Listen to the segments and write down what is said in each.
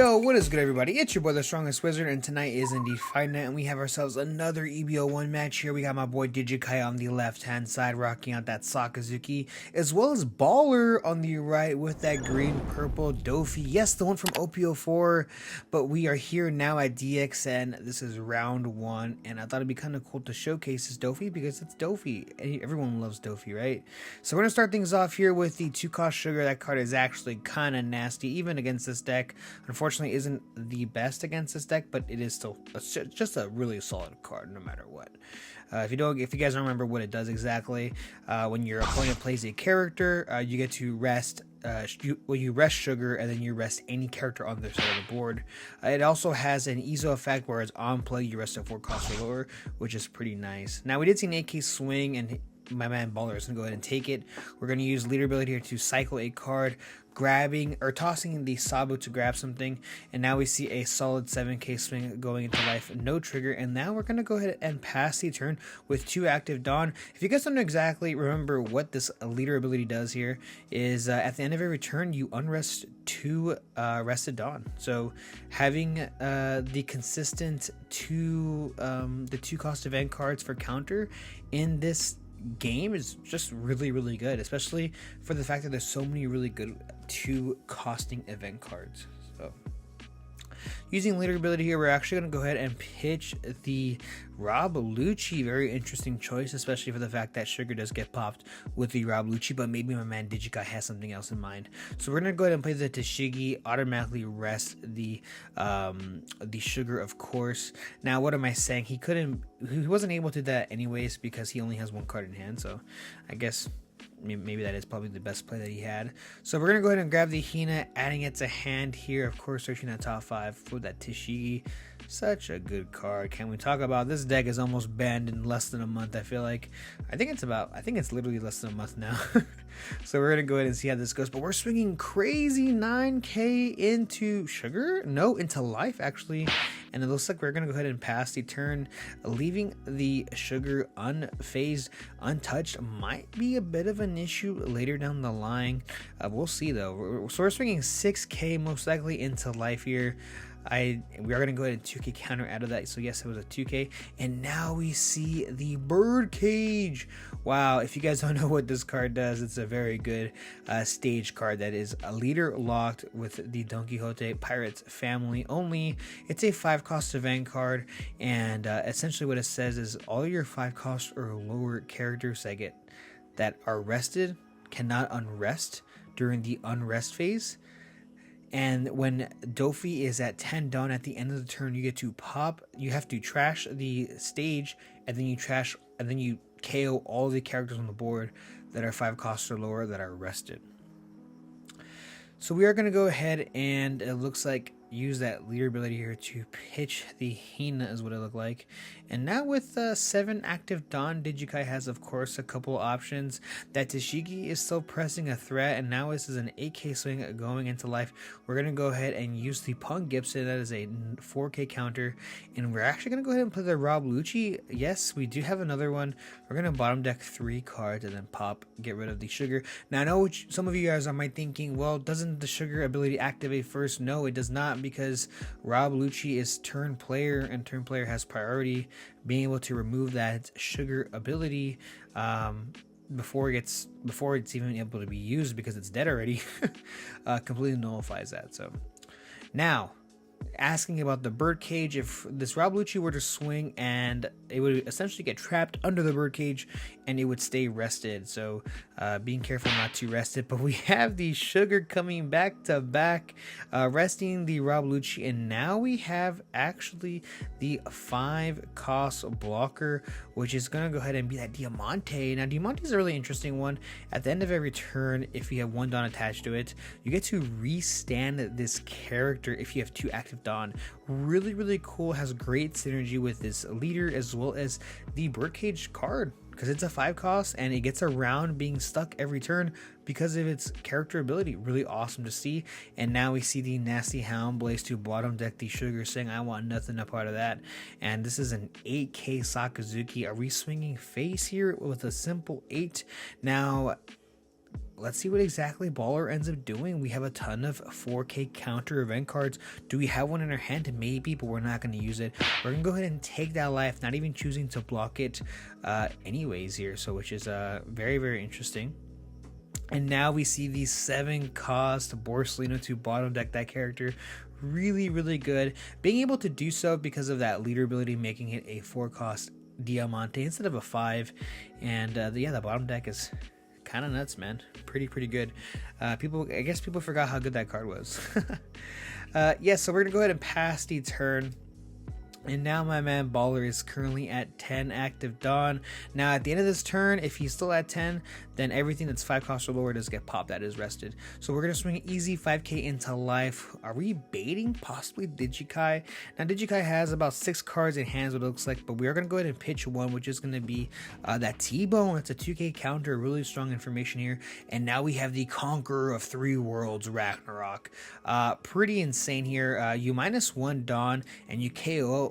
Yo, what is good, everybody? It's your boy, the Strongest Wizard, and tonight is indeed Fight Night, and we have ourselves another EB01 match here. We got my boy Digikai on the left-hand side, rocking out that Sakazuki, as well as Baller on the right with that green-purple Doffy. Yes, the one from OP04, but we are here now at DXN. This is round one, and I thought it'd be kind of cool to showcase this Doffy because it's Doffy. Everyone loves Doffy, right? So we're going to start things off here with the 2-cost Sugar. That card is actually kind of nasty, even against this deck. Unfortunately, isn't the best against this deck, but it is still just a really solid card no matter what. If you guys don't remember what it does exactly, when your opponent plays a character, you get to rest. You rest Sugar, and then you rest any character on their side of the board. It also has an EZO effect, whereas on play you rest a 4-cost or lower, which is pretty nice. Now we did see an 8K swing, and my man Baller is going to go ahead and take it. We're going to use leader ability here to cycle a card, grabbing or tossing the Sabu to grab something, and now we see a solid 7K swing going into life, no trigger, and now we're going to go ahead and pass the turn with 2 active Dawn. If you guys don't exactly remember what this leader ability does here, is at the end of every turn you unrest 2 rested Dawn. So having the consistent 2-cost event cards for counter in this game is just really good, especially for the fact that there's so many really good 2-costing event cards. So using leader ability here, we're actually going to go ahead and pitch the Rob Lucci. Very interesting choice, especially for the fact that Sugar does get popped with the Rob Lucci, but maybe my man Digikai has something else in mind. So we're going to go ahead and play the Tashigi, automatically rest the Sugar, of course. Now, what am I saying? He wasn't able to do that anyways because he only has 1 card in hand, so I guess maybe that is probably the best play that he had. So we're going to go ahead and grab the Hina, adding it to hand here. Of course, searching that top 5 for that Tashigi. Such a good card. Can we talk about this deck is almost banned in less than a month, I feel like. I think it's literally less than a month now. So we're going to go ahead and see how this goes. But we're swinging crazy 9K into Sugar? No, into life, actually. And it looks like we're going to go ahead and pass the turn, leaving the Sugar unfazed, untouched. Might be a bit of an issue later down the line. We'll see, though. So we're swinging 6K most likely into life here. We are going to go ahead and 2K counter out of that. So yes, it was a 2K. And now we see the Bird Cage. Wow, if you guys don't know what this card does, it's a very good stage card that is a leader locked with the Don Quixote Pirates family only. It's a 5-cost event card, and essentially what it says is all your 5-cost or lower characters that are rested cannot unrest during the unrest phase. And when Doffy is at 10 Dawn at the end of the turn, you get to pop. You have to trash the stage, and then you KO all the characters on the board that are 5 costs or lower that are rested. So we are going to go ahead and it looks like use that leader ability here to pitch the Hina is what it looked like. And now with 7 active Dawn, Digikai has of course a couple options. That Tashigi is still pressing a threat, and now this is an 8K swing going into life. We're going to go ahead and use the Punk Gibson. That is a 4K counter, and we're actually going to go ahead and play the Rob Lucci. Yes, we do have another one. We're going to bottom deck 3 cards and then get rid of the Sugar. Now I know some of you guys might thinking, well, doesn't the Sugar ability activate first? No, it does not, because Rob Lucci is turn player, and turn player has priority. Being able to remove that Sugar ability before it's even able to be used because it's dead already completely nullifies that. So now asking about the Bird Cage, if this Rob Lucci were to swing, and it would essentially get trapped under the Bird Cage and it would stay rested. So being careful not to rest it. But we have the Sugar coming back to back, resting the Rob Lucci, and now we have actually the 5-cost blocker, which is going to go ahead and be that Diamante. Now Diamante is a really interesting one. At the end of every turn, if you have 1 Dawn attached to it, you get to restand this character if you have 2 active Dawn. Really cool. Has great synergy with this leader as well as the Birdcage card, because it's a 5-cost and it gets around being stuck every turn because of its character ability. Really awesome to see. And now we see the nasty Hound Blaze to bottom deck the Sugar, saying I want nothing a part of that. And this is an 8K Sakazuki, a re-swinging face here with a simple 8. Now let's see what exactly Baller ends up doing. We have a ton of 4K counter event cards. Do we have one in our hand? Maybe, but we're not going to use it. We're going to go ahead and take that life, not even choosing to block it anyways here, so which is very, very interesting. And now we see the 7 cost Borsalino to bottom deck that character. Really, really good. Being able to do so because of that leader ability, making it a 4 cost Diamante instead of a 5. And yeah, the bottom deck is kind of nuts, man. Pretty good. I guess people forgot how good that card was. Yeah, so we're gonna go ahead and pass the turn. And now my man Baller is currently at 10 active Dawn. Now at the end of this turn, if he's still at 10, then everything that's 5 cost or lower does get popped. That is rested. So we're going to swing easy 5k into life. Are we baiting possibly Digikai? Now Digikai has about 6 cards in hands, what it looks like, but we are going to go ahead and pitch one, which is going to be that T-Bone. It's a 2k counter, really strong information here. And now we have the Conqueror of 3 Worlds, Ragnarok. Pretty insane here. You -1 Dawn and you KO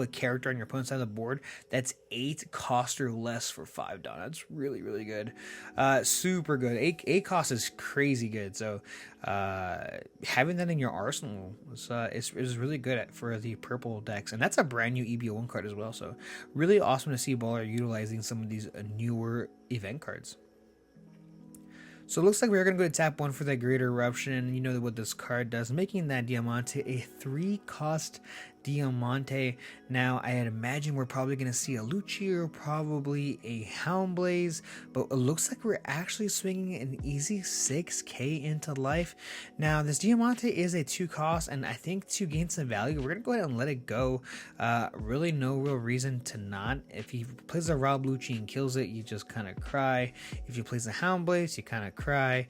a character on your opponent's side of the board. That's 8 cost or less for 5 Dawn. That's really, really good. Super good. 8 cost is crazy good. So having that in your arsenal is really good for the purple decks. And that's a brand new EB01 card as well. So really awesome to see Baller utilizing some of these newer event cards. So it looks like we're going to go to tap 1 for that Great Eruption. You know what this card does, making that Diamante a 3 cost Diamante. Now, I had imagined we're probably going to see a Lucci or probably a Houndblaze, but it looks like we're actually swinging an easy 6k into life. Now, this Diamante is a 2 cost, and I think to gain some value, we're going to go ahead and let it go. Really no real reason to not. If he plays a Rob Lucci and kills it, you just kind of cry. If he plays a Houndblaze, you kind of cry.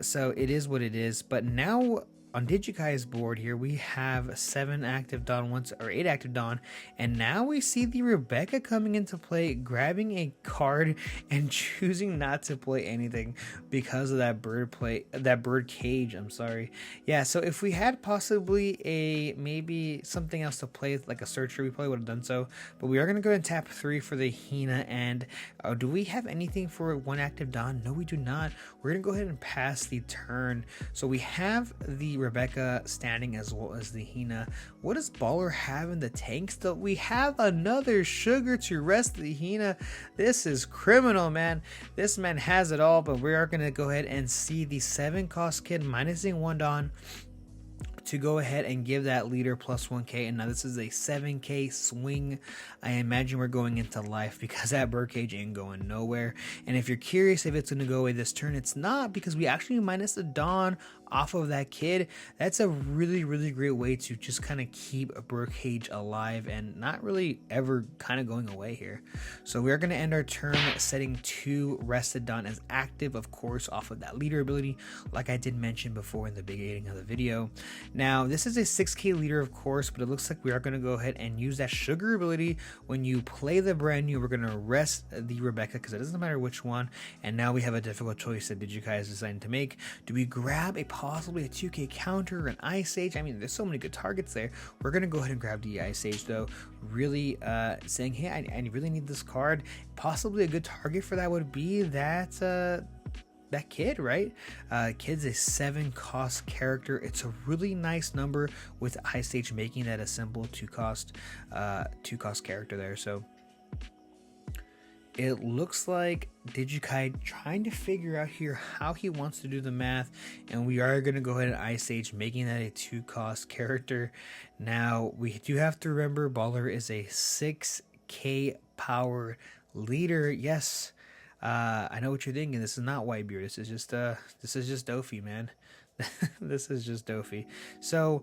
So it is what it is. But now on Digikai's board here, we have 7 active Dawn once, or 8 active Dawn, and now we see the Rebecca coming into play, grabbing a card and choosing not to play anything because of that bird cage. I'm sorry. Yeah, so if we had possibly maybe something else to play, like a searcher, we probably would have done so. But we are gonna go and tap 3 for the Hina. And do we have anything for 1 active Dawn? No, we do not. We're gonna go ahead and pass the turn. So we have the Rebecca standing as well as the Hina. What does Baller have in the tank still? We have another sugar to rest the Hina. This is criminal, man. This man has it all, but we are going to go ahead and see the 7 cost kid minusing 1 Dawn to go ahead and give that leader plus 1k. And now this is a 7k swing. I imagine we're going into life because that birdcage ain't going nowhere. And if you're curious if it's going to go away this turn, it's not, because we actually minus the Dawn off of that kid. That's a really, really great way to just kind of keep a birdcage alive and not really ever kind of going away here. So we're going to end our turn setting 2 rested Dawn as active, of course, off of that leader ability, like I did mention before in the beginning of the video. Now, this is a 6k leader, of course, but it looks like we are going to go ahead and use that sugar ability. When you play the brand new, we're going to rest the Rebecca because it doesn't matter which one. And now we have a difficult choice that Digikai is deciding to make. Do we grab possibly a 2k counter or an Ice Age? I mean, there's so many good targets there. We're going to go ahead and grab the Ice Age, though. Really saying, hey, I really need this card. Possibly a good target for that would be that kid, right? Kid's a 7 cost character. It's a really nice number with Ice Age making that a simple 2 cost character there. So it looks like Digikai trying to figure out here how he wants to do the math, and we are going to go ahead and Ice Age, making that a 2 cost character. Now, we do have to remember Baller is a 6k power leader. Yes, I know what you're thinking. This is not Whitebeard. This is just Doffy, man. This is just Doffy. So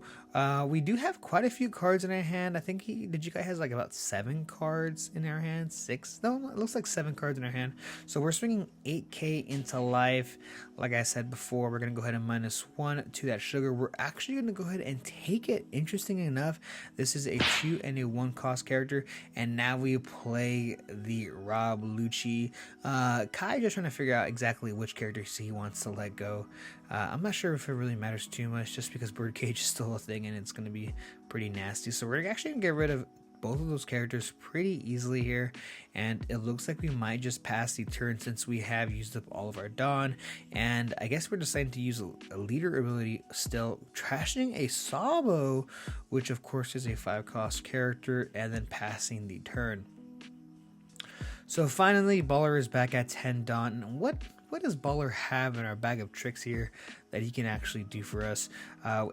we do have quite a few cards in our hand. I think Digikai has like about 7 cards in our hand. 6? No, it looks like 7 cards in our hand. So we're swinging 8k into life. Like I said before, we're going to go ahead and -1 to that sugar. We're actually going to go ahead and take it. Interesting enough, this is a 2 and a 1 cost character. And now we play the Rob Lucci. Kai just trying to figure out exactly which character he wants to let go. I'm not sure if it really matters too much, just because birdcage is still a thing and it's going to be pretty nasty. So we're actually going to get rid of both of those characters pretty easily here, and it looks like we might just pass the turn since we have used up all of our Dawn, and I guess we're deciding to use a leader ability still, trashing a Sabo, which of course is a 5-cost character, and then passing the turn. So finally, Baller is back at 10 Dawn. What does Baller have in our bag of tricks here that he can actually do for us?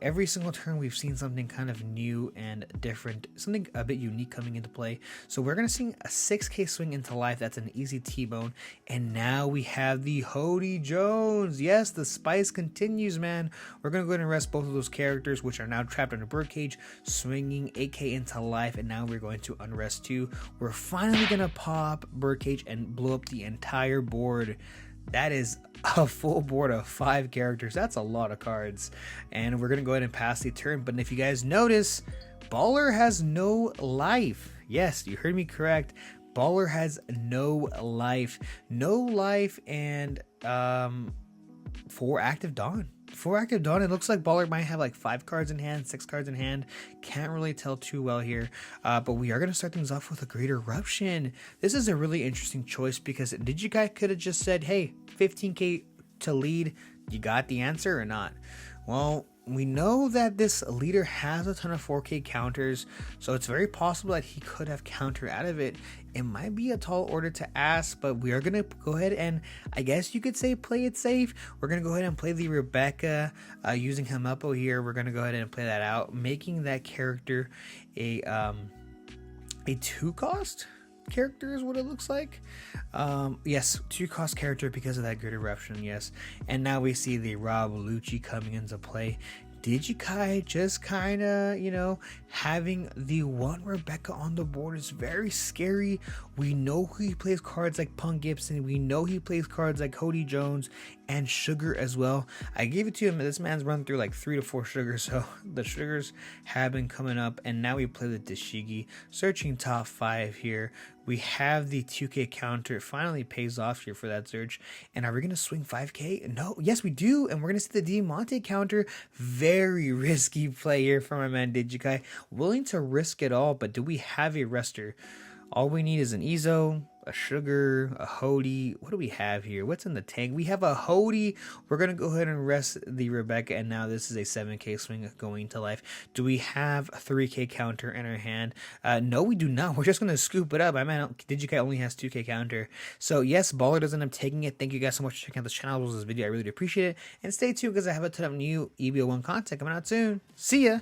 Every single turn we've seen something kind of new and different, something a bit unique coming into play. So we're going to see a 6k swing into life. That's an easy T-bone. And now we have the Hody Jones. Yes, the spice continues, man. We're going to go ahead and rest both of those characters, which are now trapped under Birdcage, swinging 8k into life. And now we're going to unrest 2. We're finally going to pop Birdcage and blow up the entire board. That is a full board of 5 characters. That's a lot of cards. And we're going to go ahead and pass the turn. But if you guys notice, Baller has no life. Yes, you heard me correct. Baller has no life. No life and 4 active Dawn. 4 active Dawn. It looks like Baller might have like 5 cards in hand, 6 cards in hand. Can't really tell too well here. But we are going to start things off with a Great Eruption. This is a really interesting choice because Digikai could have just said, hey, 15k to lead. You got the answer or not? Well, we know that this leader has a ton of 4k counters, so it's very possible that he could have counter out of it. It might be a tall order to ask, but we are going to go ahead and, I guess you could say, play it safe. We're going to go ahead and play the Rebecca using Hamapo here. We're going to go ahead and play that out, making that character a 2-cost character is what it looks like. Yes, 2-cost character because of that Great Eruption, yes. And now we see the Rob Lucci coming into play. Digikai just kind of, you know, having the one Rebecca on the board is very scary. We know he plays cards like Punk Gibson. We know he plays cards like Hody Jones and Sugar as well. I gave it to him. This man's run through like 3 to 4 sugars, so the sugars have been coming up. And now we play the Dashigi, searching top 5 here. We have the 2k counter. It finally pays off here for that search. And are we going to swing 5k? No. Yes, we do. And we're going to see the Diamante counter. Very risky play here from our man Digikai. Willing to risk it all, but do we have a rester? All we need is an Ezo, a Sugar, a Hody. What do we have here? What's in the tank? We have a Hody. We're going to go ahead and rest the Rebecca, and now this is a 7k swing going to life. Do we have a 3k counter in our hand? No, we do not. We're just going to scoop it up. I mean, Digikai only has 2k counter. So, yes, Baller does end up taking it. Thank you guys so much for checking out this channel. This video. I really do appreciate it. And stay tuned because I have a ton of new EB01 content coming out soon. See ya!